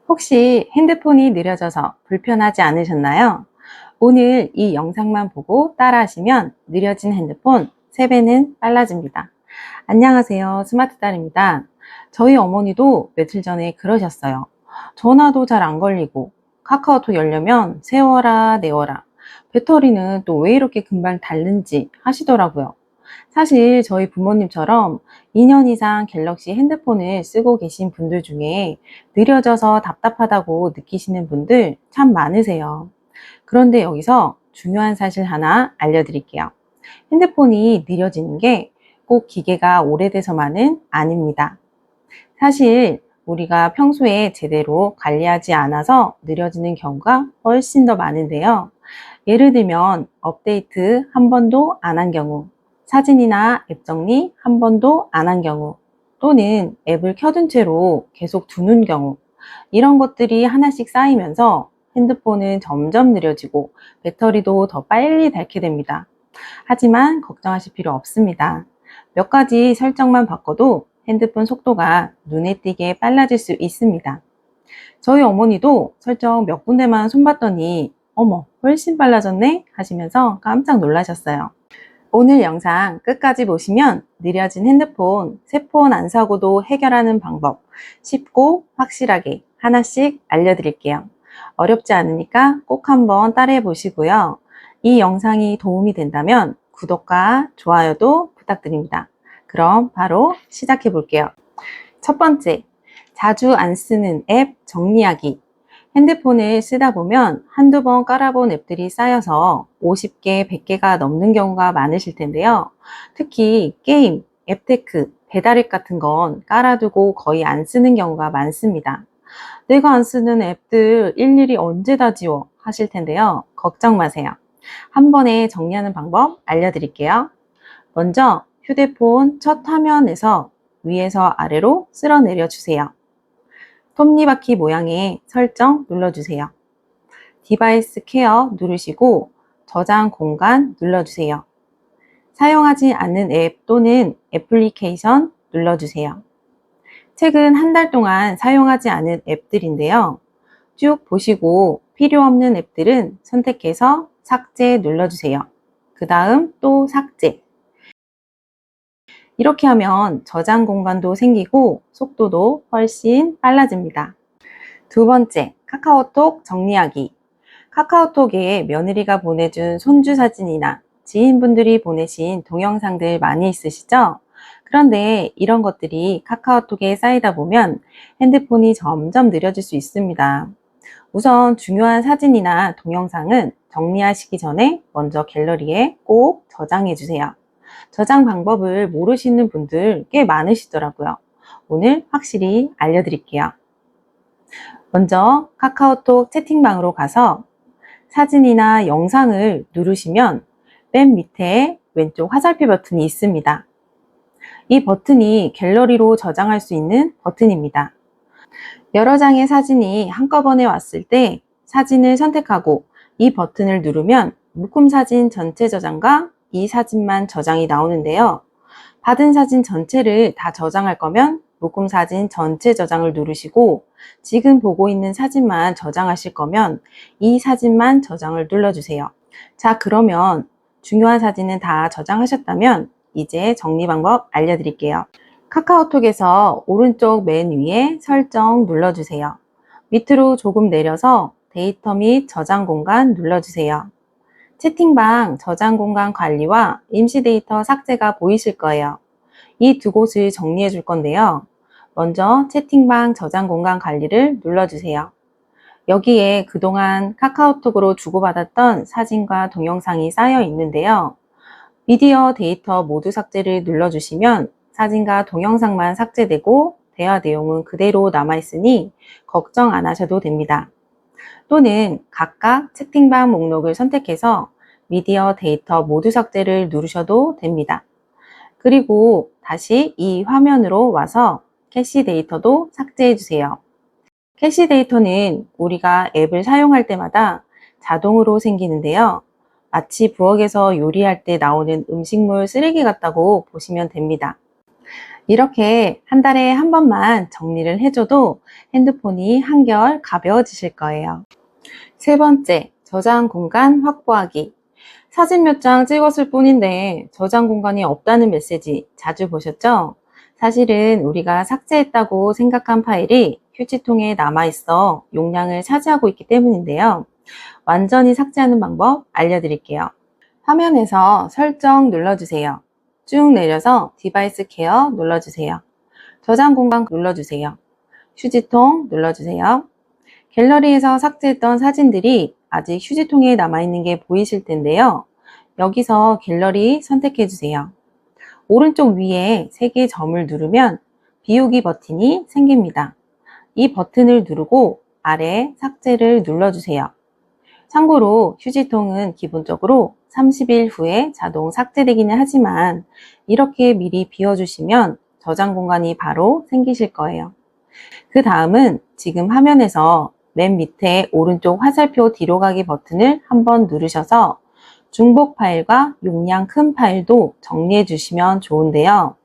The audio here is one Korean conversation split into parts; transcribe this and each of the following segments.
혹시 핸드폰이 느려져서 불편하지 않으셨나요? 오늘 이 영상만 보고 따라하시면 느려진 핸드폰 3배는 빨라집니다. 안녕하세요. 스마트딸입니다. 저희 어머니도 며칠 전에 그러셨어요. 전화도 잘 안 걸리고 카카오톡 열려면 세워라 내워라. 배터리는 또 왜 이렇게 금방 닳는지 하시더라고요. 사실 저희 부모님처럼 2년 이상 갤럭시 핸드폰을 쓰고 계신 분들 중에 느려져서 답답하다고 느끼시는 분들 참 많으세요. 그런데 여기서 중요한 사실 하나 알려드릴게요. 핸드폰이 느려지는 게 꼭 기계가 오래돼서만은 아닙니다. 사실 우리가 평소에 제대로 관리하지 않아서 느려지는 경우가 훨씬 더 많은데요. 예를 들면 업데이트 한 번도 안 한 경우, 사진이나 앱 정리 한 번도 안 한 경우, 또는 앱을 켜둔 채로 계속 두는 경우, 이런 것들이 하나씩 쌓이면서 핸드폰은 점점 느려지고 배터리도 더 빨리 닳게 됩니다. 하지만 걱정하실 필요 없습니다. 몇 가지 설정만 바꿔도 핸드폰 속도가 눈에 띄게 빨라질 수 있습니다. 저희 어머니도 설정 몇 군데만 손봤더니 어머, 훨씬 빨라졌네 하시면서 깜짝 놀라셨어요. 오늘 영상 끝까지 보시면 느려진 핸드폰, 새 폰 안 사고도 해결하는 방법 쉽고 확실하게 하나씩 알려드릴게요. 어렵지 않으니까 꼭 한번 따라해 보시고요. 이 영상이 도움이 된다면 구독과 좋아요도 부탁드립니다. 그럼 바로 시작해 볼게요. 첫 번째, 자주 안 쓰는 앱 정리하기. 핸드폰을 쓰다 보면 한두 번 깔아본 앱들이 쌓여서 50개, 100개가 넘는 경우가 많으실 텐데요. 특히 게임, 앱테크, 배달앱 같은 건 깔아두고 거의 안 쓰는 경우가 많습니다. 내가 안 쓰는 앱들 일일이 언제 다 지워 하실 텐데요. 걱정 마세요. 한 번에 정리하는 방법 알려드릴게요. 먼저 휴대폰 첫 화면에서 위에서 아래로 쓸어내려 주세요. 톱니바퀴 모양의 설정 눌러주세요. 디바이스 케어 누르시고 저장 공간 눌러주세요. 사용하지 않는 앱 또는 애플리케이션 눌러주세요. 최근 한 달 동안 사용하지 않은 앱들인데요. 쭉 보시고 필요 없는 앱들은 선택해서 삭제 눌러주세요. 그 다음 또 삭제. 이렇게 하면 저장 공간도 생기고 속도도 훨씬 빨라집니다. 두 번째, 카카오톡 정리하기. 카카오톡에 며느리가 보내준 손주 사진이나 지인분들이 보내신 동영상들 많이 있으시죠? 그런데 이런 것들이 카카오톡에 쌓이다 보면 핸드폰이 점점 느려질 수 있습니다. 우선 중요한 사진이나 동영상은 정리하시기 전에 먼저 갤러리에 꼭 저장해 주세요. 저장 방법을 모르시는 분들 꽤 많으시더라고요. 오늘 확실히 알려드릴게요. 먼저 카카오톡 채팅방으로 가서 사진이나 영상을 누르시면 맨 밑에 왼쪽 화살표 버튼이 있습니다. 이 버튼이 갤러리로 저장할 수 있는 버튼입니다. 여러 장의 사진이 한꺼번에 왔을 때 사진을 선택하고 이 버튼을 누르면 묶음 사진 전체 저장과 이 사진만 저장이 나오는데요. 받은 사진 전체를 다 저장할 거면 묶음 사진 전체 저장을 누르시고 지금 보고 있는 사진만 저장하실 거면 이 사진만 저장을 눌러주세요. 자, 그러면 중요한 사진은 다 저장하셨다면 이제 정리 방법 알려드릴게요. 카카오톡에서 오른쪽 맨 위에 설정 눌러주세요. 밑으로 조금 내려서 데이터 및 저장 공간 눌러주세요. 채팅방 저장 공간 관리와 임시 데이터 삭제가 보이실 거예요. 이 두 곳을 정리해 줄 건데요. 먼저 채팅방 저장 공간 관리를 눌러주세요. 여기에 그동안 카카오톡으로 주고받았던 사진과 동영상이 쌓여 있는데요. 미디어 데이터 모두 삭제를 눌러주시면 사진과 동영상만 삭제되고 대화 내용은 그대로 남아있으니 걱정 안 하셔도 됩니다. 또는 각각 채팅방 목록을 선택해서 미디어 데이터 모두 삭제를 누르셔도 됩니다. 그리고 다시 이 화면으로 와서 캐시 데이터도 삭제해 주세요. 캐시 데이터는 우리가 앱을 사용할 때마다 자동으로 생기는데요. 마치 부엌에서 요리할 때 나오는 음식물 쓰레기 같다고 보시면 됩니다. 이렇게 한 달에 한 번만 정리를 해줘도 핸드폰이 한결 가벼워지실 거예요. 세 번째, 저장 공간 확보하기. 사진 몇 장 찍었을 뿐인데 저장 공간이 없다는 메시지 자주 보셨죠? 사실은 우리가 삭제했다고 생각한 파일이 휴지통에 남아있어 용량을 차지하고 있기 때문인데요. 완전히 삭제하는 방법 알려드릴게요. 화면에서 설정 눌러주세요. 쭉 내려서 디바이스 케어 눌러주세요. 저장 공간 눌러주세요. 휴지통 눌러주세요. 갤러리에서 삭제했던 사진들이 아직 휴지통에 남아있는 게 보이실 텐데요. 여기서 갤러리 선택해주세요. 오른쪽 위에 3개 점을 누르면 비우기 버튼이 생깁니다. 이 버튼을 누르고 아래 삭제를 눌러주세요. 참고로 휴지통은 기본적으로 30일 후에 자동 삭제되기는 하지만 이렇게 미리 비워주시면 저장 공간이 바로 생기실 거예요. 그 다음은 지금 화면에서 맨 밑에 오른쪽 화살표 뒤로 가기 버튼을 한번 누르셔서 중복 파일과 용량 큰 파일도 정리해 주시면 좋은데요.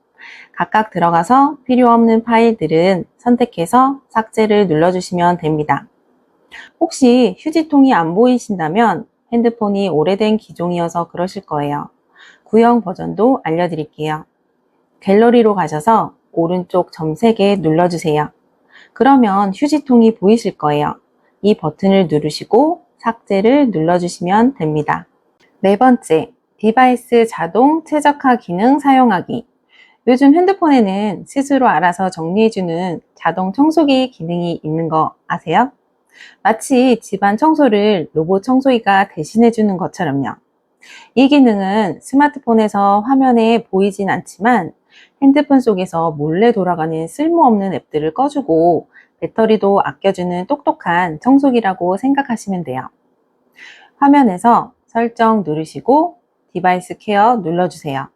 각각 들어가서 필요 없는 파일들은 선택해서 삭제를 눌러주시면 됩니다. 혹시 휴지통이 안 보이신다면 핸드폰이 오래된 기종이어서 그러실 거예요. 구형 버전도 알려드릴게요. 갤러리로 가셔서 오른쪽 점 3개 눌러주세요. 그러면 휴지통이 보이실 거예요. 이 버튼을 누르시고 삭제를 눌러주시면 됩니다. 네 번째, 디바이스 자동 최적화 기능 사용하기. 요즘 핸드폰에는 스스로 알아서 정리해주는 자동 청소기 기능이 있는 거 아세요? 마치 집안 청소를 로봇 청소기가 대신해주는 것처럼요. 이 기능은 스마트폰에서 화면에 보이진 않지만 핸드폰 속에서 몰래 돌아가는 쓸모없는 앱들을 꺼주고 배터리도 아껴주는 똑똑한 청소기라고 생각하시면 돼요. 화면에서 설정 누르시고 디바이스 케어 눌러주세요.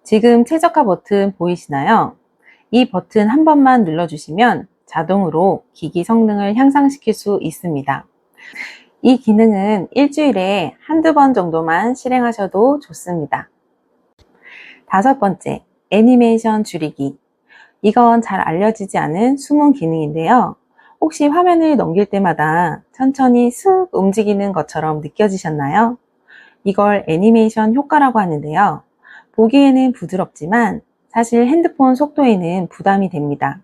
지금 최적화 버튼 보이시나요? 이 버튼 한 번만 눌러주시면 자동으로 기기 성능을 향상시킬 수 있습니다. 이 기능은 일주일에 한두 번 정도만 실행하셔도 좋습니다. 다섯 번째, 애니메이션 줄이기. 이건 잘 알려지지 않은 숨은 기능인데요. 혹시 화면을 넘길 때마다 천천히 슥 움직이는 것처럼 느껴지셨나요? 이걸 애니메이션 효과라고 하는데요. 보기에는 부드럽지만 사실 핸드폰 속도에는 부담이 됩니다.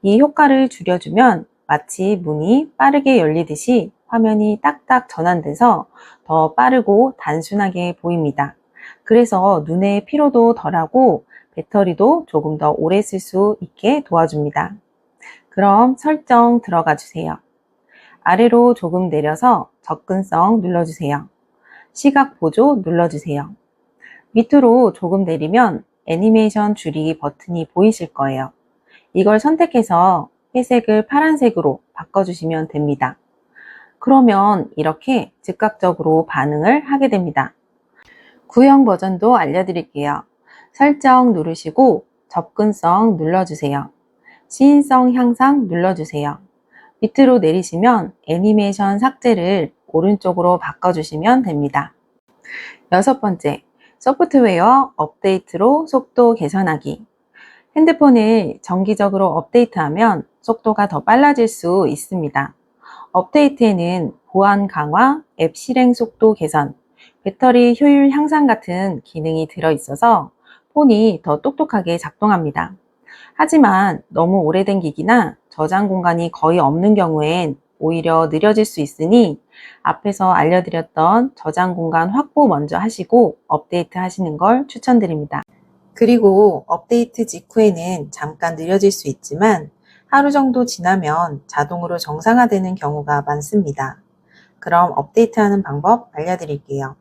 이 효과를 줄여주면 마치 문이 빠르게 열리듯이 화면이 딱딱 전환돼서 더 빠르고 단순하게 보입니다. 그래서 눈의 피로도 덜하고 배터리도 조금 더 오래 쓸 수 있게 도와줍니다. 그럼 설정 들어가 주세요. 아래로 조금 내려서 접근성 눌러주세요. 시각 보조 눌러주세요. 밑으로 조금 내리면 애니메이션 줄이기 버튼이 보이실 거예요. 이걸 선택해서 회색을 파란색으로 바꿔주시면 됩니다. 그러면 이렇게 즉각적으로 반응을 하게 됩니다. 구형 버전도 알려드릴게요. 설정 누르시고 접근성 눌러주세요. 시인성 향상 눌러주세요. 밑으로 내리시면 애니메이션 삭제를 오른쪽으로 바꿔주시면 됩니다. 여섯 번째, 소프트웨어 업데이트로 속도 개선하기. 핸드폰을 정기적으로 업데이트하면 속도가 더 빨라질 수 있습니다. 업데이트에는 보안 강화, 앱 실행 속도 개선, 배터리 효율 향상 같은 기능이 들어있어서 폰이 더 똑똑하게 작동합니다. 하지만 너무 오래된 기기나 저장 공간이 거의 없는 경우엔 오히려 느려질 수 있으니 앞에서 알려드렸던 저장 공간 확보 먼저 하시고 업데이트 하시는 걸 추천드립니다. 그리고 업데이트 직후에는 잠깐 느려질 수 있지만 하루 정도 지나면 자동으로 정상화되는 경우가 많습니다. 그럼 업데이트하는 방법 알려드릴게요.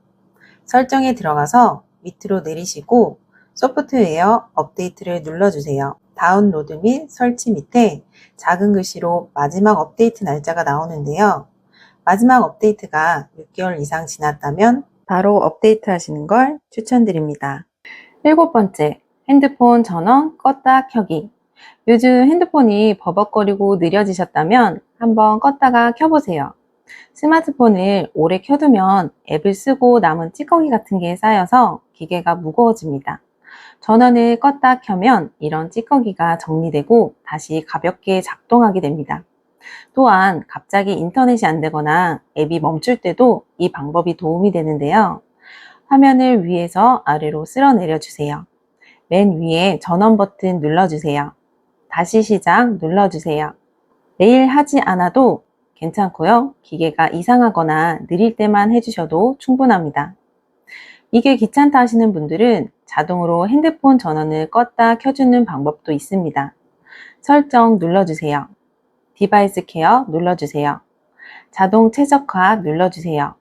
설정에 들어가서 밑으로 내리시고 소프트웨어 업데이트를 눌러주세요. 다운로드 및 설치 밑에 작은 글씨로 마지막 업데이트 날짜가 나오는데요. 마지막 업데이트가 6개월 이상 지났다면 바로 업데이트 하시는 걸 추천드립니다. 일곱 번째, 핸드폰 전원 껐다 켜기. 요즘 핸드폰이 버벅거리고 느려지셨다면 한번 껐다가 켜보세요. 스마트폰을 오래 켜두면 앱을 쓰고 남은 찌꺼기 같은 게 쌓여서 기계가 무거워집니다. 전원을 껐다 켜면 이런 찌꺼기가 정리되고 다시 가볍게 작동하게 됩니다. 또한 갑자기 인터넷이 안 되거나 앱이 멈출 때도 이 방법이 도움이 되는데요. 화면을 위에서 아래로 쓸어내려 주세요. 맨 위에 전원 버튼 눌러주세요. 다시 시작 눌러주세요. 매일 하지 않아도 괜찮고요. 기계가 이상하거나 느릴 때만 해주셔도 충분합니다. 이게 귀찮다 하시는 분들은 자동으로 핸드폰 전원을 껐다 켜주는 방법도 있습니다. 설정 눌러주세요. 디바이스 케어 눌러주세요. 자동 최적화 눌러주세요.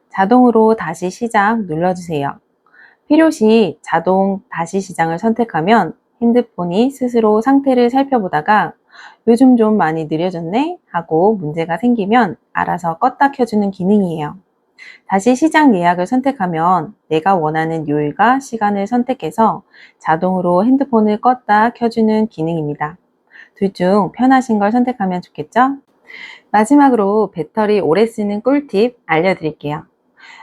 자동으로 다시 시작 눌러주세요. 필요시 자동 다시 시작을 선택하면 핸드폰이 스스로 상태를 살펴보다가 요즘 좀 많이 느려졌네 하고 문제가 생기면 알아서 껐다 켜주는 기능이에요. 다시 시작 예약을 선택하면 내가 원하는 요일과 시간을 선택해서 자동으로 핸드폰을 껐다 켜주는 기능입니다. 둘 중 편하신 걸 선택하면 좋겠죠? 마지막으로 배터리 오래 쓰는 꿀팁 알려드릴게요.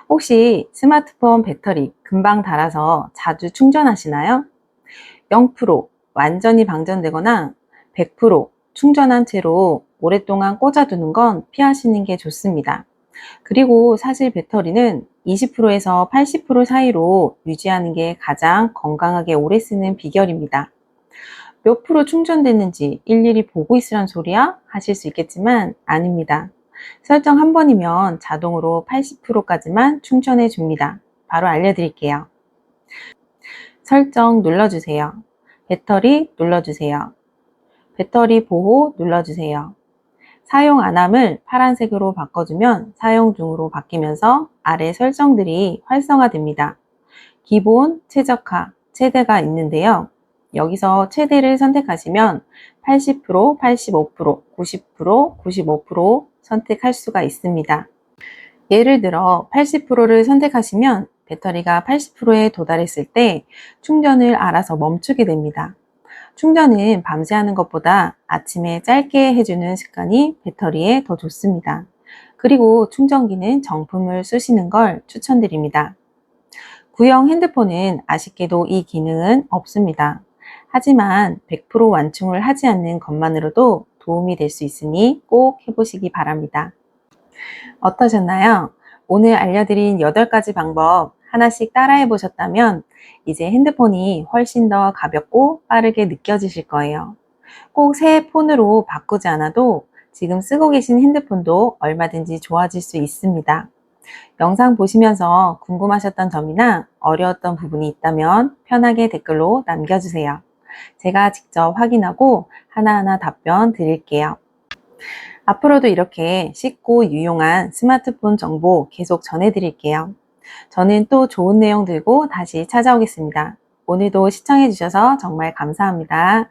혹시 스마트폰 배터리 금방 닳아서 자주 충전하시나요? 0% 완전히 방전되거나 100% 충전한 채로 오랫동안 꽂아두는 건 피하시는 게 좋습니다. 그리고 사실 배터리는 20%에서 80% 사이로 유지하는 게 가장 건강하게 오래 쓰는 비결입니다. 몇 프로 충전됐는지 일일이 보고 있으란 소리야? 하실 수 있겠지만 아닙니다. 설정 한 번이면 자동으로 80%까지만 충전해 줍니다. 바로 알려드릴게요. 설정 눌러주세요. 배터리 눌러주세요. 배터리 보호 눌러주세요. 사용 안함을 파란색으로 바꿔주면 사용 중으로 바뀌면서 아래 설정들이 활성화됩니다. 기본, 최적화, 최대가 있는데요. 여기서 최대를 선택하시면 80%, 85%, 90%, 95% 선택할 수가 있습니다. 예를 들어 80%를 선택하시면 배터리가 80%에 도달했을 때 충전을 알아서 멈추게 됩니다. 충전은 밤새 하는 것보다 아침에 짧게 해주는 습관이 배터리에 더 좋습니다. 그리고 충전기는 정품을 쓰시는 걸 추천드립니다. 구형 핸드폰은 아쉽게도 이 기능은 없습니다. 하지만 100% 완충을 하지 않는 것만으로도 도움이 될 수 있으니 꼭 해보시기 바랍니다. 어떠셨나요? 오늘 알려드린 8가지 방법 하나씩 따라해 보셨다면 이제 핸드폰이 훨씬 더 가볍고 빠르게 느껴지실 거예요. 꼭 새 폰으로 바꾸지 않아도 지금 쓰고 계신 핸드폰도 얼마든지 좋아질 수 있습니다. 영상 보시면서 궁금하셨던 점이나 어려웠던 부분이 있다면 편하게 댓글로 남겨주세요. 제가 직접 확인하고 하나하나 답변 드릴게요. 앞으로도 이렇게 쉽고 유용한 스마트폰 정보 계속 전해드릴게요. 저는 또 좋은 내용 들고 다시 찾아오겠습니다. 오늘도 시청해주셔서 정말 감사합니다.